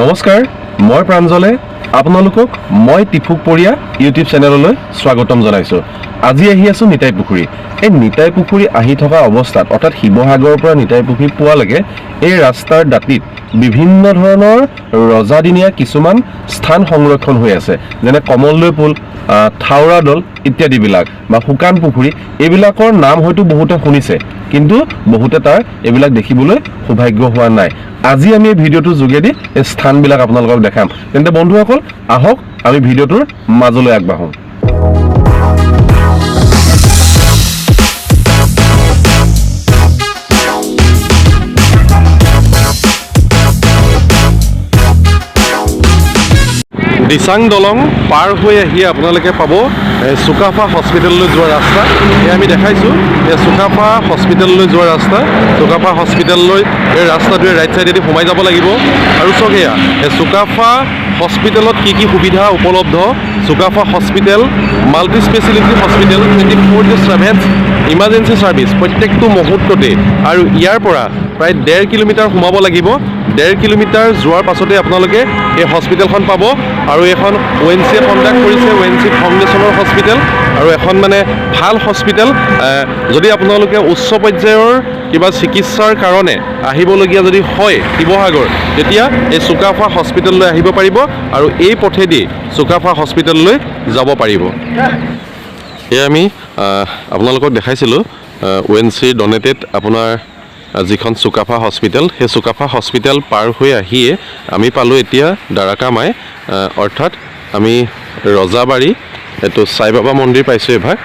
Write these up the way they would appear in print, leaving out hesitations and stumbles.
নমস্কাৰ মই প্ৰাঞ্জলে আপোনালোকক মই টিফুকপৰিয়া ইউটিউব চেনেললৈ স্বাগতম জনাইছো। আজি আহি আছো নিতাই পুখুৰী। এই নিতাই পুখুৰী আহি থকা অৱস্থাত অৰ্থাৎ শিৱসাগৰৰ পৰা নিতাই পুখুৰী পোৱালৈকে এই ৰাস্তাৰ দাঁতিত বিভিন্ন ধৰণৰ ৰজাদিনীয়া কিছুমান স্থান সংৰক্ষণ হৈ আছে, যেনে কমললৈ পুল, থাওৰা দল ইত্যাদিবিলাক বা শুকান পুখুৰী। এইবিলাকৰ নাম হয়তো বহুতে শুনিছে, কিন্তু বহুতে তাৰ এইবিলাক দেখিবলৈ সৌভাগ্য হোৱা নাই। আজি আমি এই ভিডিঅ'টোৰ যোগেদি এই স্থানবিলাক আপোনালোকক দেখাম। তেন্তে বন্ধুসকল আহক আমি ভিডিঅ'টোৰ মাজলৈ আগবাঢ়ো। দিচাং দলং পাৰ হৈ আহি আপোনালোকে পাব চুকাফা হস্পিটেললৈ যোৱা ৰাস্তা। এয়া আমি দেখাইছোঁ এই চুকাফা হস্পিটেললৈ যোৱা ৰাস্তা। চুকাফা হস্পিটেললৈ এই ৰাস্তাটোৱে ৰাইট ছাইডেদি সোমাই যাব লাগিব। আৰু চাওক এয়া এই চুকাফা হস্পিটেলত কি কি সুবিধা উপলব্ধ। Sukapha hospital multi speciality hospital, 24/7 emergency service প্ৰত্যেকটো মুহূৰ্ততে। আৰু ইয়াৰ পৰা প্ৰায় 1.5 কিলোমিটাৰ সোমাব লাগিব। 1.5 কিলোমিটাৰ যোৱাৰ পাছতে আপোনালোকে এই হস্পিটেলখন পাব। আৰু এখন ONC কণ্ডাক্ট কৰিছে, ONC ফাউণ্ডেশ্যনৰ হস্পিটেল, আৰু এখন মানে ভাল হস্পিটেল। যদি আপোনালোকে উচ্চ পৰ্যায়ৰ কিবা চিকিৎসাৰ কাৰণে আহিবলগীয়া যদি হয় শিৱসাগৰ, তেতিয়া এই চুকাফা হস্পিটেললৈ আহিব পাৰিব আৰু এই পথেদি চুকাফা হস্পিটেললৈ যাব পাৰিব। এয়া আমি আপোনালোকক দেখাইছিলোঁ ONC ডনেটেড আপোনাৰ যিখন চুকাফা হস্পিটেল। সেই চুকাফা হস্পিটেল পাৰ হৈ আহিয়ে আমি পালোঁ এতিয়া দ্বাৰকামাই, অৰ্থাৎ আমি ৰজাবাৰী এইটো সাই বাবা মন্দিৰ পাইছোঁ। এভাগ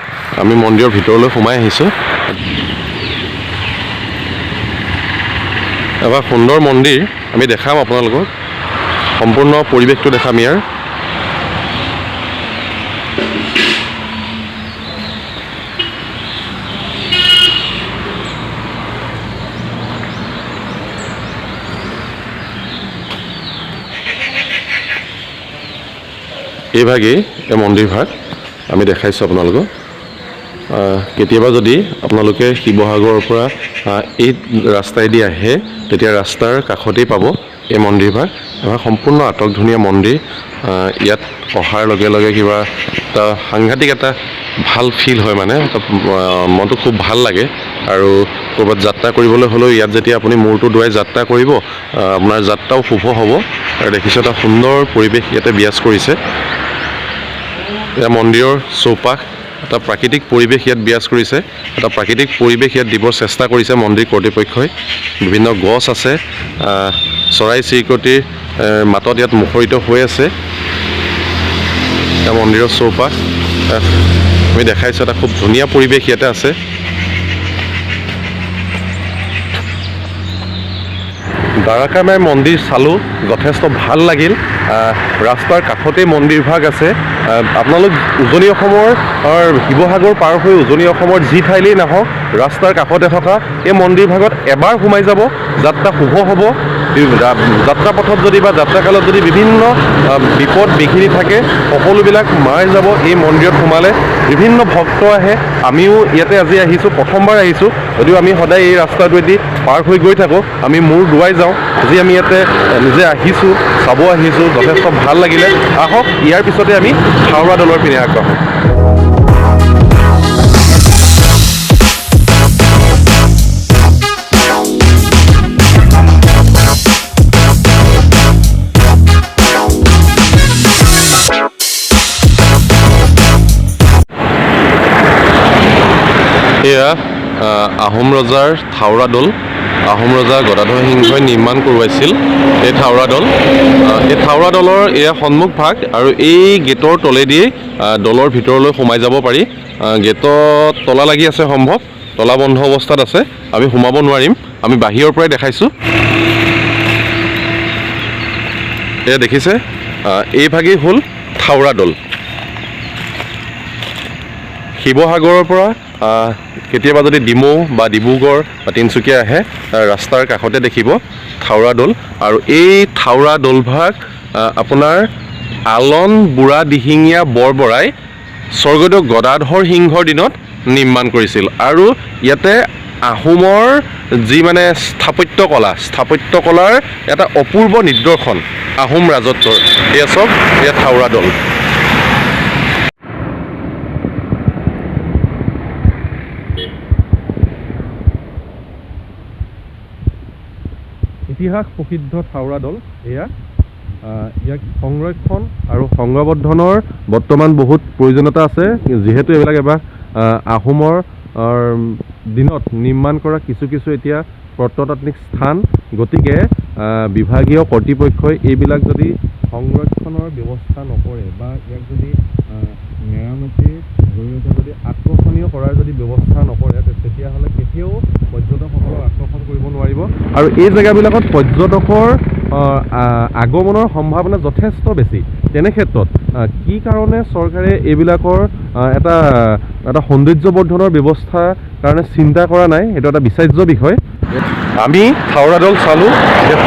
আমি মন্দিৰৰ ভিতৰলৈ সোমাই আহিছোঁ। এভাগ সুন্দৰ মন্দিৰ আমি দেখাম আপোনালোকক, সম্পূৰ্ণ পৰিৱেশটো দেখাম ইয়াৰ। এইভাগেই এই মন্দিৰভাগ আমি দেখাইছোঁ আপোনালোকক। কেতিয়াবা যদি আপোনালোকে শিৱসাগৰৰ পৰা এই ৰাস্তাইদি আহে, তেতিয়া ৰাস্তাৰ কাষতেই পাব এই মন্দিৰভাগ। এভাগ সম্পূৰ্ণ আটক ধুনীয়া মন্দিৰ। ইয়াত অহাৰ লগে লগে কিবা এটা সাংঘাতিক এটা ভাল ফিল হয়, মানে মনটো খুব ভাল লাগে। আৰু ক'ৰবাত যাত্ৰা কৰিবলৈ হ'লেও ইয়াত যেতিয়া আপুনি মূৰটো দুৱাই যাত্ৰা কৰিব, আপোনাৰ যাত্ৰাও শুভ হ'ব। আৰু দেখিছোঁ এটা সুন্দৰ পৰিৱেশ ইয়াতে বিৰাজ কৰিছে। এয়া মন্দিৰৰ চৌপাশ, এটা প্ৰাকৃতিক পৰিৱেশ ইয়াত বিৰাজ কৰিছে। এটা প্ৰাকৃতিক পৰিৱেশ ইয়াত দিবৰ চেষ্টা কৰিছে মন্দিৰ কৰ্তৃপক্ষই। বিভিন্ন গছ আছে, চৰাই চিৰিকটিৰ মাতত ইয়াত মুখৰিত হৈ আছে। এটা মন্দিৰৰ চৌপাশ আমি দেখাইছোঁ, এটা খুব ধুনীয়া পৰিৱেশ ইয়াতে আছে। দ্বাৰকামাই মন্দিৰ চালোঁ, যথেষ্ট ভাল লাগিল। ৰাস্তাৰ কাষতেই মন্দিৰভাগ আছে। আপোনালোক উজনি অসমৰ শিৱসাগৰ পাৰ হৈ উজনি অসমৰ যি ঠাইলেই নাহক, ৰাস্তাৰ কাষতে থকা এই মন্দিৰভাগত এবাৰ সোমাই যাব, যাত্ৰা শুভ হ'ব। যাত্ৰা পথত যদি বা যাত্ৰাকালত যদি বিভিন্ন বিপদ বিঘিনি থাকে, সকলোবিলাক মাৰ যাব এই মন্দিৰত সোমালে। বিভিন্ন ভক্ত আহে, আমিও ইয়াতে আজি আহিছোঁ, প্ৰথমবাৰ আহিছোঁ, যদিও আমি সদায় এই ৰাস্তাটোৱেদি পাৰ হৈ গৈ থাকোঁ। আমি মূৰ দুৱাই যাওঁ, আজি আমি ইয়াতে নিজে আহিছোঁ, চাব আহিছোঁ, যথেষ্ট ভাল লাগিলে। আহক ইয়াৰ পিছতে আমি থাওৰা দলৰ পিনে আগবাঢ়োঁ। এয়া আহোম ৰজাৰ থাওৰা দল। আহোম ৰজা গদাধৰ সিংহই নিৰ্মাণ কৰোৱাইছিল এই থাওৰা দল। এই থাওৰা দলৰ এয়া সন্মুখ ভাগ, আৰু এই গেটৰ তলেদিয়ে দলৰ ভিতৰলৈ সোমাই যাব পাৰি। গেটত তলা লাগি আছে, সম্ভৱ তলা বন্ধ অৱস্থাত আছে, আমি সোমাব নোৱাৰিম। আমি বাহিৰৰ পৰাই দেখাইছোঁ। এয়া দেখিছে, এইভাগেই হ'ল থাওৰা দল। শিৱসাগৰৰ পৰা কেতিয়াবা যদি ডিমৌ বা ডিব্ৰুগড় বা তিনিচুকীয়া আহে, ৰাস্তাৰ কাষতে দেখিব থাওৰা দল। আৰু এই থাওৰা দলভাগ আপোনাৰ আলন বুঢ়া দিহিঙীয়া বৰবৰাই স্বৰ্গদেউ গদাধৰ সিংহৰ দিনত নিৰ্মাণ কৰিছিল। আৰু ইয়াতে আহোমৰ যি মানে স্থাপত্য কলাৰ এটা অপূৰ্ব নিদৰ্শন আহোম ৰাজত্বৰ। এয়া চাওক, এয়া থাওৰা দল। ইতিহাস প্ৰসিদ্ধ থাওৰা দল এয়া। ইয়াক সংৰক্ষণ আৰু সংৰৱৰ্ধনৰ বৰ্তমান বহুত প্ৰয়োজনীয়তা আছে, যিহেতু এইবিলাক এবাৰ আহোমৰ দিনত নিৰ্মাণ কৰা কিছু এতিয়া প্ৰত্নতাত্ত্বিক স্থান। গতিকে বিভাগীয় কৰ্তৃপক্ষই এইবিলাক যদি সংৰক্ষণৰ ব্যৱস্থা নকৰে বা ইয়াক যদি মেৰামতিৰ জৰিয়তে যদি আকৰ্ষণীয় কৰাৰ যদি ব্যৱস্থা নকৰে, তেতিয়াহ'লে কেতিয়াও পৰ্যটকসকলক আকৰ্ষণ কৰিব নোৱাৰিব। আৰু এই জেগাবিলাকত পৰ্যটকৰ আগমনৰ সম্ভাৱনা যথেষ্ট বেছি। তেনে ক্ষেত্ৰত কি কাৰণে চৰকাৰে এইবিলাকৰ এটা সৌন্দৰ্যবৰ্ধনৰ ব্যৱস্থাৰ কাৰণে চিন্তা কৰা নাই, সেইটো এটা বিচাৰ্য বিষয়। আমি থাওৰা দল চালোঁ।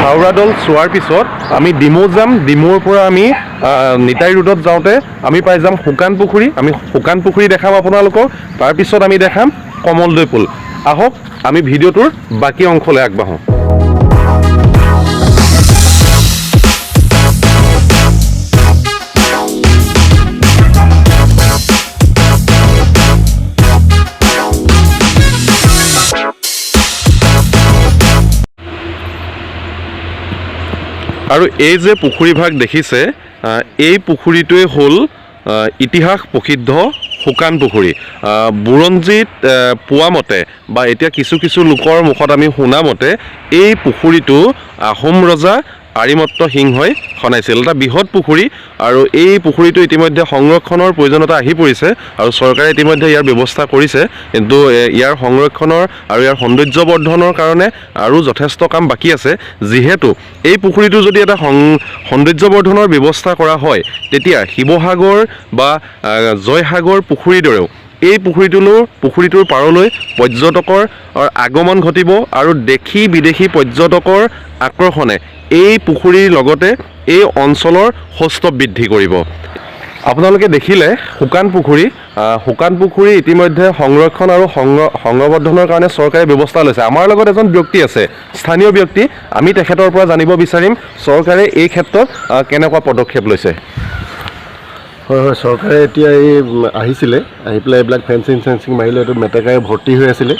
থাওৰা দল চোৱাৰ পিছত আমি ডিমৌ যাম। ডিমৌৰ পৰা আমি নিতাই ৰোডত যাওঁতে আমি পাই যাম শুকান পুখুৰী। আমি শুকান পুখুৰী দেখাম আপোনালোকক। তাৰপিছত আমি দেখাম কমলদৈ পুল। আহক আমি ভিডিঅ'টোৰ বাকী অংশলৈ আগবাঢ়োঁ। আৰু এই যে পুখুৰীভাগ দেখিছে, এই পুখুৰীটোৱে হ'ল ইতিহাস প্ৰসিদ্ধ শুকান পুখুৰী। বুৰঞ্জীত পোৱা মতে বা এতিয়া কিছু লোকৰ মুখত আমি শুনা মতে এই পুখুৰীটো আহোম ৰজা আৰিমত্ত সিংহই খনাইছিল। এটা বৃহৎ পুখুৰী আৰু এই পুখুৰীটো ইতিমধ্যে সংৰক্ষণৰ প্ৰয়োজনীয়তা আহি পৰিছে আৰু চৰকাৰে ইতিমধ্যে ইয়াৰ ব্যৱস্থা কৰিছে। কিন্তু ইয়াৰ সংৰক্ষণৰ আৰু ইয়াৰ সৌন্দৰ্যবৰ্ধনৰ কাৰণে আৰু যথেষ্ট কাম বাকী আছে। যিহেতু এই পুখুৰীটো যদি এটা সৌন্দৰ্যবৰ্ধনৰ ব্যৱস্থা কৰা হয়, তেতিয়া শিৱসাগৰ বা জয়সাগৰ পুখুৰীৰ দৰেও এই পুখুৰীটোৰ পাৰলৈ পৰ্যটকৰ আগমন ঘটিব আৰু দেশী বিদেশী পৰ্যটকৰ আকৰ্ষণে এই পুখুৰীৰ লগতে এই অঞ্চলৰ সৌষ্ঠৱ বৃদ্ধি কৰিব। আপোনালোকে দেখিলে শুকান পুখুৰী ইতিমধ্যে সংৰক্ষণ আৰু সংৰৱৰ্ধনৰ কাৰণে চৰকাৰে ব্যৱস্থা লৈছে। আমাৰ লগত এজন ব্যক্তি আছে, স্থানীয় ব্যক্তি। আমি তেখেতৰ পৰা জানিব বিচাৰিম চৰকাৰে এই ক্ষেত্ৰত কেনেকুৱা পদক্ষেপ লৈছে। হয়, চৰকাৰে এতিয়া আহিছিলে, আহি পেলাই এইবিলাক ফেঞ্চিং মাৰিলে। এইটো মেটেকাৰে ভৰ্তি হৈ আছিলে।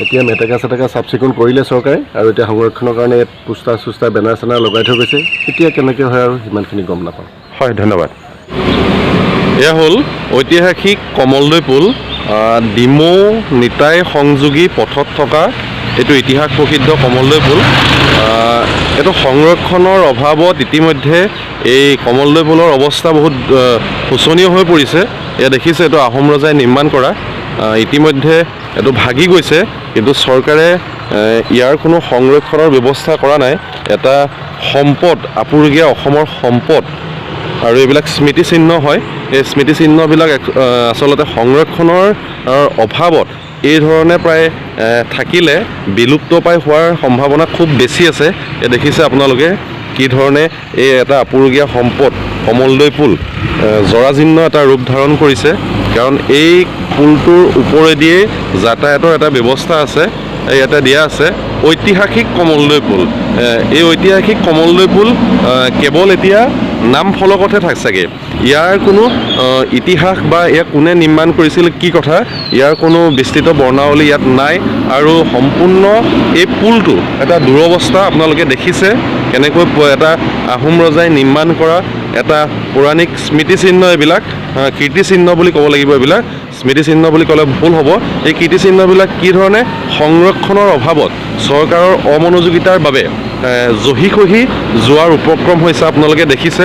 এতিয়া মেটেকা চাফ চিকুণ কৰিলে চৰকাৰে, আৰু এতিয়া সংৰক্ষণৰ কাৰণে ইয়াত পোষ্টাৰ বেনাৰ লগাই থৈ গৈছে। এতিয়া কেনেকৈ হয় আৰু সিমানখিনি গম নাপাওঁ। হয়, ধন্যবাদ। এয়া হ'ল ঐতিহাসিক কমলদৈ পুল। ডিমৌ নিতাই সংযোগী পথত থকা এইটো ইতিহাস প্ৰসিদ্ধ কমলদৈ পুল। এইটো সংৰক্ষণৰ অভাৱত ইতিমধ্যে এই কমলদৈ পুলৰ অৱস্থা বহুত শোচনীয় হৈ পৰিছে। এয়া দেখিছে, এইটো আহোম ৰজাই নিৰ্মাণ কৰা। ইতিমধ্যে এইটো ভাগি গৈছে, কিন্তু চৰকাৰে ইয়াৰ কোনো সংৰক্ষণৰ ব্যৱস্থা কৰা নাই। এটা সম্পদ, আপুৰুগীয়া অসমৰ সম্পদ, আৰু এইবিলাক স্মৃতিচিহ্ন হয়। এই স্মৃতিচিহ্নবিলাক আচলতে সংৰক্ষণৰ অভাৱত এই ধৰণে প্ৰায় থাকিলে বিলুপ্ত পাই হোৱাৰ সম্ভাৱনা খুব বেছি আছে। এই দেখিছে আপোনালোকে কি ধৰণে এই এটা আপুৰুগীয়া সম্পদ কমলদৈ পুল জৰাজীৰ্ণ এটা ৰূপ ধাৰণ কৰিছে। কাৰণ এই পুলটোৰ ওপৰেদিয়ে যাতায়াতৰ এটা ব্যৱস্থা আছে, ইয়াতে দিয়া আছে ঐতিহাসিক কমলদৈ পুল। এই ঐতিহাসিক কমলদৈ পুল কেৱল এতিয়া নাম ফলকতহে থাকছেগৈ। ইয়াৰ কোনো ইতিহাস বা ইয়াক কোনে নিৰ্মাণ কৰিছিল, কি কথা, ইয়াৰ কোনো বিস্তৃত বৰ্ণাৱলী ইয়াত নাই। আৰু সম্পূৰ্ণ এই পুলটো এটা দুৰৱস্থা। আপোনালোকে দেখিছে কেনেকৈ এটা আহোম ৰজাই নিৰ্মাণ কৰা এটা পৌৰাণিক স্মৃতিচিহ্ন। এইবিলাক কীৰ্তিচিহ্ন বুলি ক'ব লাগিব। এইবিলাক স্মৃতিচিহ্ন বুলি ক'লে ভুল হ'ব। এই কীৰ্তিচিহ্নবিলাক কি ধৰণে সংৰক্ষণৰ অভাৱত চৰকাৰৰ অমনোযোগিতাৰ বাবে জহি খহি যোৱাৰ উপক্ৰম হৈছে আপোনালোকে দেখিছে।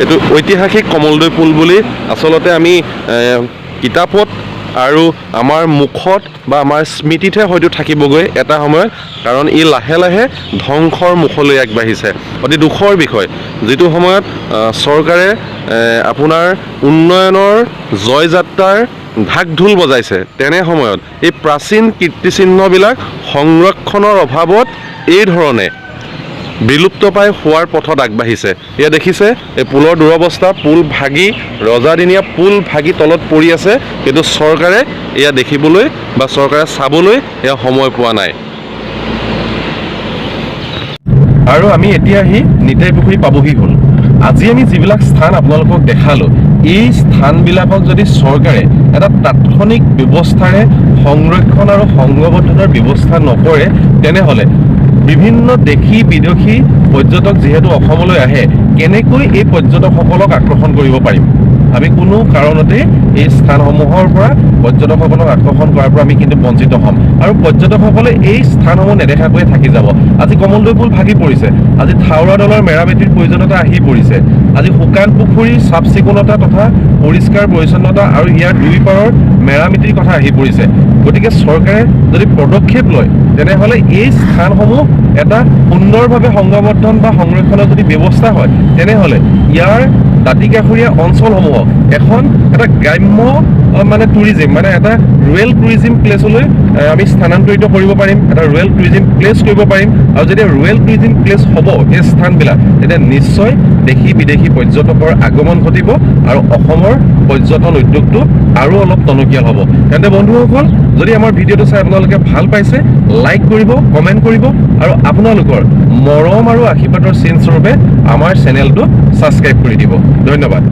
এইটো ঐতিহাসিক কমলদৈ পুল বুলি আচলতে আমি কিতাপত আৰু আমাৰ মুখত বা আমাৰ স্মৃতিতহে হয়তো থাকিবগৈ এটা সময়ত, কাৰণ ই লাহে লাহে ধ্বংসৰ মুখলৈ আগবাঢ়িছে। অতি দুখৰ বিষয়। যিটো সময়ত চৰকাৰে আপোনাৰ উন্নয়নৰ জয়যাত্ৰাৰ ঢাক ঢোল বজাইছে, তেনে সময়ত এই প্ৰাচীন কীৰ্তিচিহ্নবিলাক সংৰক্ষণৰ অভাৱত এই ধৰণে বিলুপ্ত পাই হোৱাৰ পথত আগবাঢ়িছে। এয়া দেখিছে এই পুলৰ দুৰৱস্থা, পুল ভাগি ৰজাদিনীয়া পুল ভাগি তলত পৰি আছে, কিন্তু চৰকাৰে এয়া দেখিবলৈ বা চৰকাৰে চাবলৈ এয়া সময় পোৱা নাই। আৰু আমি এতিয়া আহি নিতাই পুখুৰী পাবহি হ'ল। আজি আমি যিবিলাক স্থান আপোনালোকক দেখালোঁ, এই স্থানবিলাকক যদি চৰকাৰে এটা তাৎক্ষণিক ব্যৱস্থাৰে সংৰক্ষণ আৰু সংঘবদ্ধতাৰ ব্যৱস্থা নকৰে, তেনেহ'লে বিভিন্ন দেশী বিদেশী পৰ্যটক যিহেতু অসমলৈ আহে, কেনেকৈ এই পৰ্যটকসকলক আকৰ্ষণ কৰিব পাৰিম? আমি কোনো কাৰণতে এই স্থানসমূহৰ পৰা পৰ্যটকসকলক আকৰ্ষণ কৰাৰ পৰা আমি কিন্তু বঞ্চিত হ'ম, আৰু পৰ্যটকসকলে এই স্থানসমূহ নেদেখাকৈয়ে থাকি যাব। আজি কমলদৈ পুল ভাগি পৰিছে, আজি থাওৰা দলৰ মেৰামতিৰ প্ৰয়োজনীয়তা আহি পৰিছে, আজি শুকান পুখুৰীৰ চাফ চিকুণতা তথা পৰিষ্কাৰ পৰিচ্ছন্নতা আৰু ইয়াৰ দুই পাৰৰ মেৰামতিৰ কথা আহি পৰিছে। গতিকে চৰকাৰে যদি পদক্ষেপ লয়, তেনেহ'লে এই স্থানসমূহ এটা সুন্দৰভাৱে সংৰক্ষণ বা সংৰক্ষণৰ যদি ব্যৱস্থা হয়, তেনেহ'লে ইয়াৰ দাঁতিকাষৰীয়া অঞ্চলসমূহক এখন এটা গ্ৰাম্য মানে টুৰিজিম, মানে এটা ৰুৰেল টুৰিজিম প্লেচলৈ আমি স্থানান্তৰিত কৰিব পাৰিম, এটা ৰুৰেল টুৰিজিম প্লেচ কৰিব পাৰিম। আৰু যেতিয়া ৰুৰেল টুৰিজিম প্লেচ হ'ব এই স্থানবিলাক, তেতিয়া নিশ্চয় দেশী বিদেশী পৰ্যটকৰ আগমন ঘটিব আৰু অসমৰ পৰ্যটন উদ্যোগটো আৰু অলপ টনকিয়াল হ'ব। তেন্তে বন্ধুসকল, যদি আমাৰ ভিডিঅ'টো চাই আপোনালোকে ভাল পাইছে, লাইক কৰিব, কমেণ্ট কৰিব, আৰু আপোনালোকৰ মৰম আৰু আশীৰ্বাদৰ চিন স্বৰূপে আমাৰ চেনেলটো ছাবস্ক্ৰাইব কৰি দিব। ধন্যবাদ।